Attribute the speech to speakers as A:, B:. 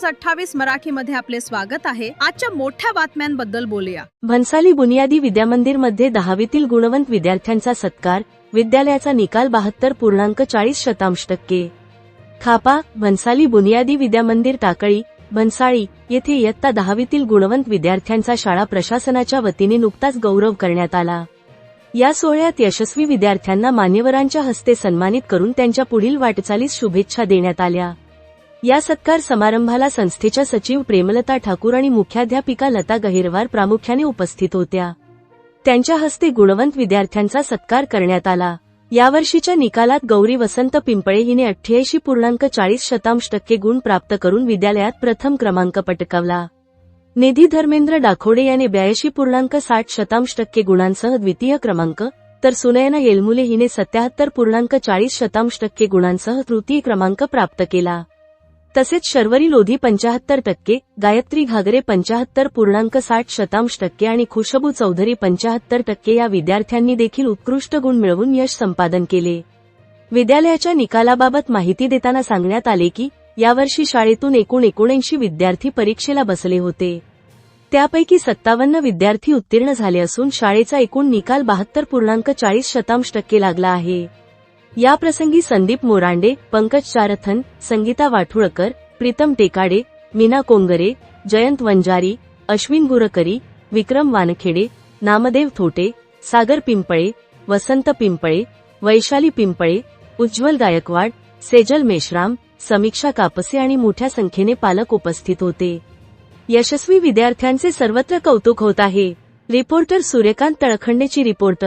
A: News 28 मराठीमध्ये आपले स्वागत आहे। आजच्या मोठ्या बातम्यांबद्दल बोलूया।
B: भन्साली बुनियादी विद्यामंदिर मध्ये 10वीतील गुणवंत विद्यार्थ्यांचा सत्कार, विद्यालयाचा निकाल 72.40%। खापा, भन्साली बुनियादी विद्यामंदिर टाकळी, भन्साळी येथे इयत्ता 10वीतील गुणवंत विद्यार्थ्यांचा शाळा प्रशासनाच्या वतीने नुकताच गौरव करण्यात आला। या सोहळ्यात यशस्वी विद्यार्थ्यांना मान्यवरांच्या हस्ते सन्मानित करून त्यांच्या पुढील वाटचालीस शुभेच्छा देण्यात आल्या। या सत्कार समारंभाला संस्थेच्या सचिव प्रेमलता ठाकूर आणि मुख्याध्यापिका लता गहिरवार प्रामुख्याने उपस्थित होत्या। त्यांच्या हस्ते गुणवंत विद्यार्थ्यांचा सत्कार करण्यात आला। यावर्षीच्या निकालात गौरी वसंत पिंपळे हिने 88.40% गुण प्राप्त करून विद्यालयात प्रथम क्रमांक पटकावला। निधी धर्मेंद्र डाखोडे याने 82.60% गुणांसह द्वितीय क्रमांक, तर सुनयना येलमुले हिने 77.40% गुणांसह तृतीय क्रमांक प्राप्त केला। तसेच शर्वरी लोधी 75%, गायत्री घागरे 75.60% आणि खुशबू चौधरी 75% या विद्यार्थ्यांनी देखील उत्कृष्ट गुण मिळवून यश संपादन केले। विद्यालयाच्या निकालाबाबत माहिती देताना सांगण्यात आले की यावर्षी शाळेतून एकूण 79 विद्यार्थी परीक्षेला बसले होते। त्यापैकी 57 विद्यार्थी उत्तीर्ण झाले असून शाळेचा एकूण निकाल 72.40% लागला आहे। या प्रसंगी संदीप मोरांडे, पंकज चारथन, संगीता वाठुळकर, प्रीतम टेकाडे, मीना कोंगरे, जयंत वंजारी, अश्विन गुरकरी, विक्रम वानखेडे, नामदेव थोटे, सागर पिंपळे, वसंत पिंपळे, वैशाली पिंपळे, उज्ज्वल गायकवाड, सेजल मेश्राम, समीक्षा कापसे आणि मोठ्या संख्येने पालक उपस्थित होते। यशस्वी विद्यार्थ्यांचे सर्वत्र कौतुक होत आहे। रिपोर्टर सूर्यकांत तळखंडेची रिपोर्ट।